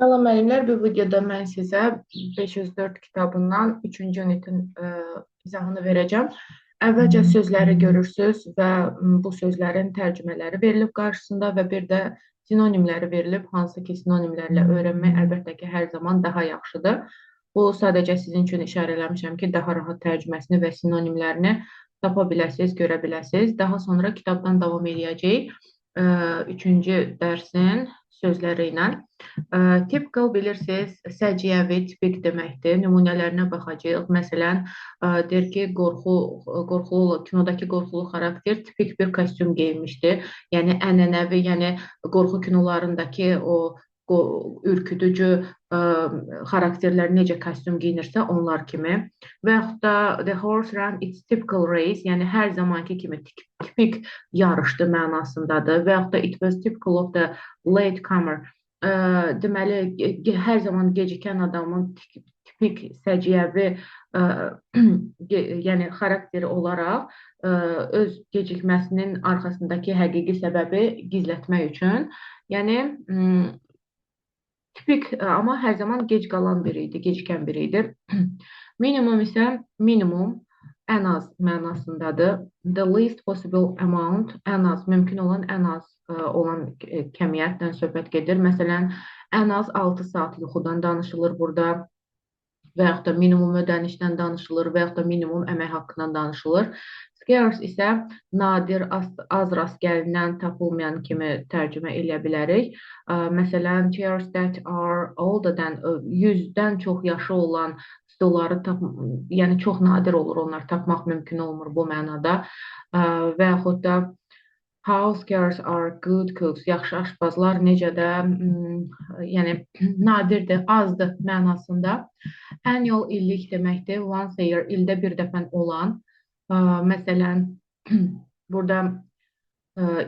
Salam müəllimlər, bu videoda mən sizə 504 kitabından 3-cü unitin izahını verəcəm. Əvvəlcə sözləri görürsüz və bu sözlərin tərcümələri verilib qarşısında və bir də sinonimləri verilib, hansı ki sinonimlərlə öyrənmək əlbəttə ki, hər zaman daha yaxşıdır. Bu sadəcə sizin üçün işarə eləmişəm ki, daha rahat tərcüməsini və sinonimlərini tapa biləsiniz, görə biləsiniz. Daha sonra kitabdan davam edəcəyik. Üçüncü dərsin sözləri ilə. Typical bilirsiniz, səciyyəvi, tipik deməkdir. Nümunələrinə baxacağıq. Məsələn, deyir ki, qorxulu, kinodakı qorxulu xarakter tipik bir kostyum geyinmişdi. Yəni ənənəvi, yəni qorxu kinolarındakı ürküdücü xarakterlər necə kostyum giyinirsə, onlar kimi. Və yaxud da the horse ran its typical race, yəni hər zamanki kimi tipik yarışdı mənasındadır. Və yaxud da it was typical of the late comer. Deməli, hər zaman gecikən adamın tipik səciyyəvi yəni xarakteri olaraq öz gecikməsinin arxasındakı həqiqi səbəbi gizlətmək üçün, yəni tipik, amma hər zaman gec qalan biri idi, gecikən biri idi. Minimum isə minimum, ən az mənasındadır. The least possible amount, ən az, mümkün olan ən az olan kəmiyyətdən söhbət gedir. Məsələn, ən az 6 saat yuxudan danışılır burada və yaxud da minimum ödənişdən danışılır və yaxud da minimum əmək haqqından danışılır. Scarce isə nadir, az rast gəlinən, tapılmayan kimi tərcümə eləyə bilərik. Məsələn, chairs that are older than 100-dən çox yaşı olan stolları yəni çox nadir olur, onlar tapmaq mümkün olmur bu mənada. Və yaxud da house girls are good cooks, yaxşı aşpazlar necə də yəni nadirdir, azdır mənasında. Annual illik deməkdir, once a year, ildə bir dəfə olan. Məsələn, burada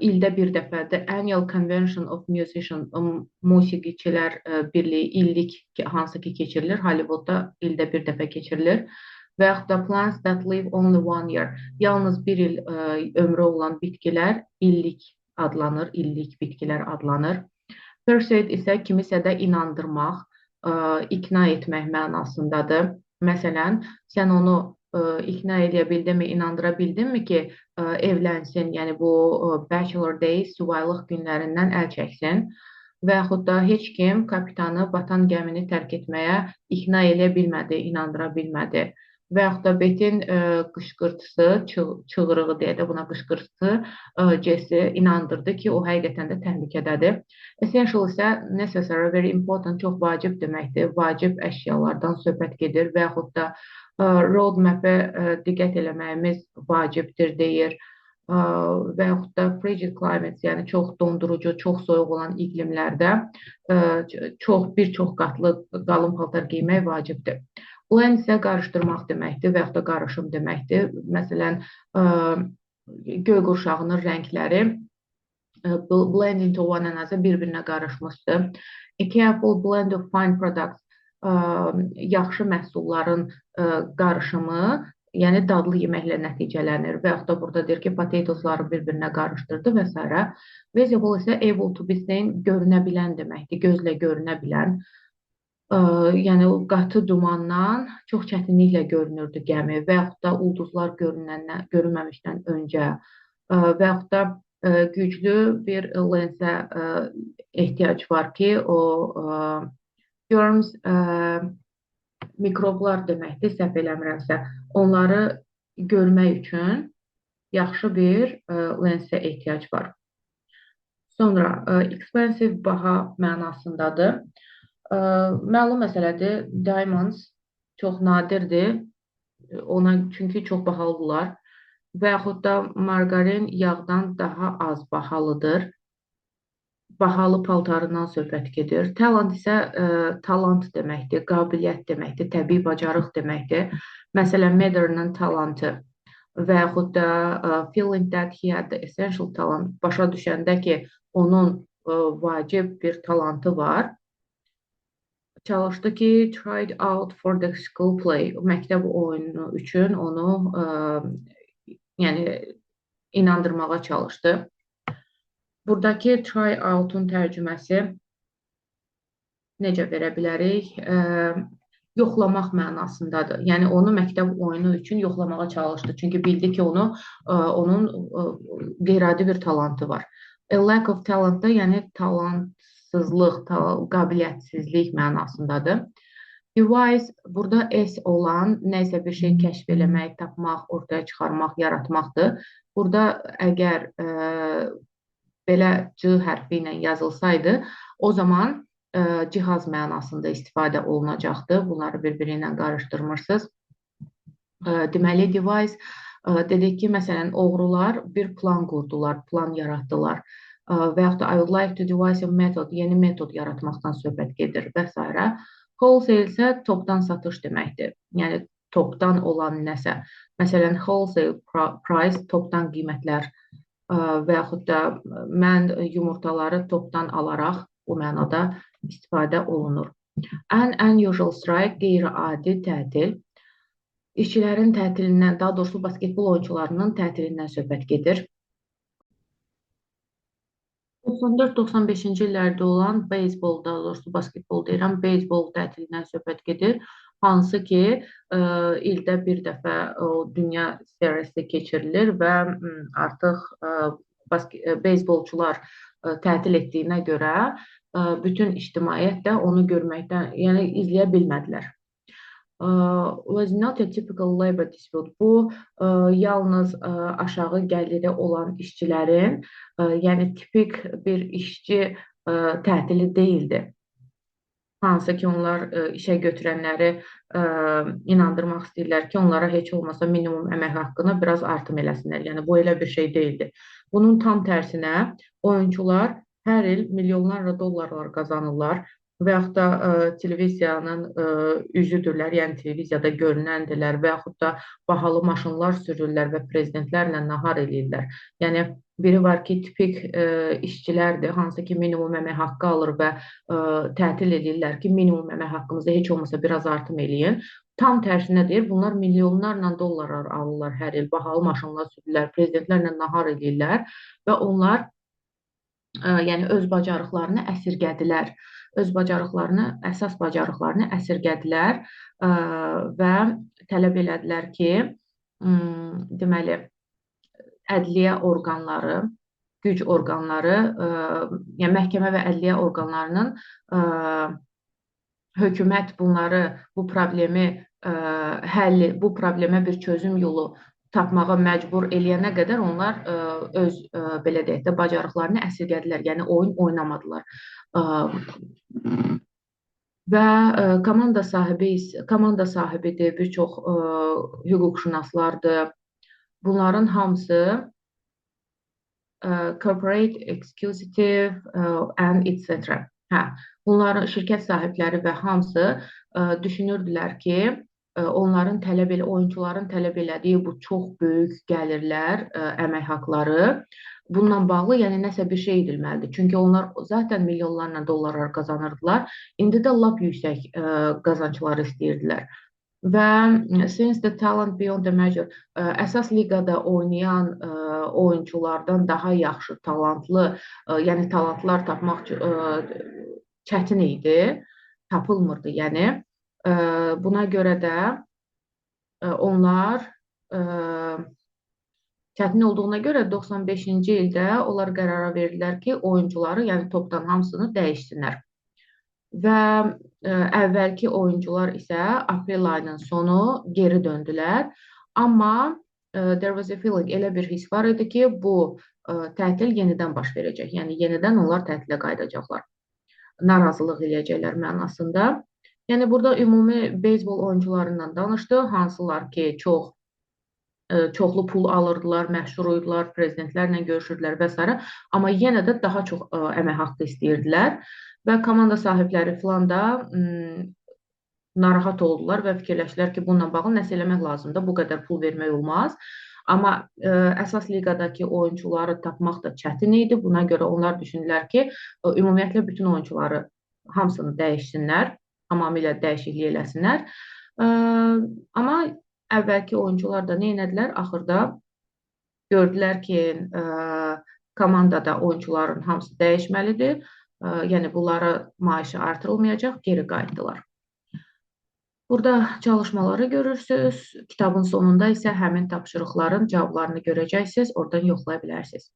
ildə bir dəfə the annual convention of musicians, musiqiçilər birliyi illik hansı ki keçirilir, Hollywoodda ildə bir dəfə keçirilir. Və yaxud da plants that live only 1 year, yalnız bir il ömrü olan bitkilər illik adlanır, illik bitkilər adlanır. Persuade isə kimisə də inandırmaq, ikna etmək mənasındadır. Məsələn, sən onu ikna edə bildinmi, inandıra bildinmi ki, evlənsin, yəni bu bachelor days, subaylıq günlərindən əl çəksin. Və yaxud da heç kim kapitanı batan gəmini tərk etməyə ikna edə bilmədi, inandıra bilmədi. Və yaxud da Betin qışqırtısı, çığırığı deyə də buna qışqırtısı Jesse inandırdı ki, o həqiqətən də təhlükədədir. Essential isə necessary, very important, çox vacib deməkdir. Vacib əşyalardan söhbət gedir və yaxud da road map'ə diqqət eləməyimiz vacibdir deyir. Və yaxud da frigid climates, yəni çox dondurucu, çox soyuq olan iqlimlərdə bir çox qatlı qalın paltar geymək vacibdir. Blend isə qarışdırmaq deməkdir və yaxud da qarışım deməkdir. Məsələn, göy qurşağının rəngləri blend into one another, bir-birinə qarışmışdır. A careful blend of fine products, yaxşı məhsulların qarışımı, yəni dadlı yeməklə nəticələnir. Və yaxud da burada deyir ki, potatoesları bir-birinə qarışdırdı və s. Visible isə able to be seen, görünə bilən deməkdir, gözlə görünə bilən. Yəni o qatı dumandan çox çətinliklə görünürdü gəmi və yaxud da ulduzlar görünməmişdən öncə və yaxud da güclü bir lensə ehtiyac var ki, o germs, mikroblar deməkdir, səhv eləmirəmsə, onları görmək üçün yaxşı bir lensə ehtiyac var. Sonra expensive, baha mənasındadır. Məlum məsələdir, diamonds çox nadirdir, çünki çox bahalıdırlar və yaxud da margarin yağdan daha az bahalıdır. Bahalı paltarından söhbət gedir. Talent isə talant deməkdir, qabiliyyət deməkdir, təbii bacarıq deməkdir. Məsələn, Mather'ın talantı və yaxud da feeling that he had the essential talent, başa düşəndə ki, onun vacib bir talantı var. Çalışdı ki, tried out for the school play, məktəb oyunu üçün onu yəni inandırmağa çalışdı. Buradakı try out'un tərcüməsi necə verə bilərik? Yoxlamaq mənasındadır. Yəni onu məktəb oyunu üçün yoxlamağa çalışdı. Çünki bildi ki, onun qeyri-adi bir talantı var. A lack of talent da, yəni talantsızlıq, qabiliyyətsizlik mənasındadır. Device burada S olan nəsə bir şey kəşf eləmək, tapmaq, ortaya çıxarmaq, yaratmaqdır. Burada əgər belə C hərfi ilə yazılsaydı, o zaman cihaz mənasında istifadə olunacaqdı. Bunları bir-biri ilə qarışdırmırsınız. Deməli, device dedik ki, məsələn, oğrular bir plan qurdular, plan yaratdılar. Və yaxud da I would like to devise a method, yeni metod yaratmaqdan söhbət gedir və s. Wholesale isə topdan satış deməkdir. Yəni, topdan olan nəsə. Məsələn, wholesale price, topdan qiymətlər və yaxud da mən yumurtaları topdan alaraq bu mənada istifadə olunur. An unusual strike, qeyri-adi tətil. İşçilərin tətilindən, daha doğrusu basketbol oyuncularının tətilindən söhbət gedir. 94-95-ci illərdə olan beyzbol, daha doğrusu basketbol deyirəm, beyzbol tətilindən söhbət gedir. Hansı ki, ildə bir dəfə dünya serisi keçirilir və artıq beyzbolçular tətil etdiyinə görə bütün ictimaiyyət də onu görməkdən, yəni izləyə bilmədilər. Was not a typical labor dispute. Bu yalnız aşağı gəliri olan işçilərin, yəni tipik bir işçi tətili deyildi. Hansı ki, onlar işə götürənləri inandırmaq istəyirlər ki, onlara heç olmasa minimum əmək haqqına biraz artım eləsinlər. Yəni, bu elə bir şey deyildi. Bunun tam tərsinə oyuncular hər il milyonlarla dollarlar qazanırlar və yaxud da televiziyanın üzüdürlər, yəni televiziyada görünəndirlər və yaxud da bahalı maşınlar sürürlər və prezidentlərlə nahar edirlər. Yəni, biri var ki, tipik işçilərdir, hansı ki, minimum əmək haqqı alır və tətil edirlər ki, minimum əmək haqqımızda heç olmasa biraz artım eləyin. Tam tərsinə deyir, bunlar milyonlarla dollarlar alırlar hər il, bahalı maşınlar sürürlər, prezidentlərlə nahar edirlər və onlar yəni öz bacarıqlarını əsirgədilər. Öz bacarıqlarını, əsas bacarıqlarını əsirgədilər və tələb elədilər ki, deməli, ədliyyə orqanları, güc orqanları, yəni məhkəmə və ədliyyə orqanlarının hökumət bunları, bu problemi bu problemə bir çözüm yolu tapmağa məcbur eləyənə qədər onlar öz, belə deyək də, bacarıqlarını əsirgədilər, yəni oyun oynamadılar. Və komanda sahibidir, bir çox hüquqşünaslardır. Bunların hamısı corporate, executive and etc. Bunların şirkət sahibləri və hamısı düşünürdülər ki, onların oyuncuların tələb elədiyi bu çox böyük gəlirlər, əmək haqqları bununla bağlı, yəni nəsə bir şey edilməlidir. Çünki onlar zaten milyonlarla dollarlar qazanırdılar. İndi də lap yüksək qazancları istəyirdilər. Və since the talent beyond the measure, əsas liqada oynayan oyunculardan daha yaxşı talantlı, yəni talantlar tapmaq çətin idi, tapılmırdı, yəni. Buna görə də onlar çətin olduğuna görə 95-ci ildə onlar qərara verdilər ki, oyuncuları, yəni topdan hamısını dəyişsinlər. Və əvvəlki oyuncular isə aprel ayının sonu geri döndülər. Amma there was a feeling, elə bir his var idi ki, bu tətil yenidən baş verəcək. Yəni, yenidən onlar tətilə qayıdacaqlar. Narazılıq eləyəcəklər mənasında. Yəni, burada ümumi beyzbol oyuncularından danışdı. Hansılar ki, çoxlu pul alırdılar, məşhur idilər, prezidentlərlə görüşürdülər və s. Amma yenə də daha çox əmək haqqı istəyirdilər. Və komanda sahibləri filan da narahat oldular və fikirləşdilər ki, bununla bağlı nəsə eləmək lazımdır, bu qədər pul vermək olmaz. Amma əsas liqadakı oyuncuları tapmaq da çətin idi. Buna görə onlar düşündülər ki, ümumiyyətlə bütün oyuncuları hamısını dəyişsinlər, tamamilə dəyişiklik eləsinlər. Amma əvvəlki oyuncular da nə etdilər? Axırda gördülər ki, komandada oyuncuların hamısı dəyişməlidir. Yəni bunlara maaşı artırılmayacaq, geri qayıtdılar. Burada çalışmaları görürsünüz. Kitabın sonunda isə həmin tapşırıqların cavablarını görəcəksiniz, oradan yoxlaya bilərsiniz.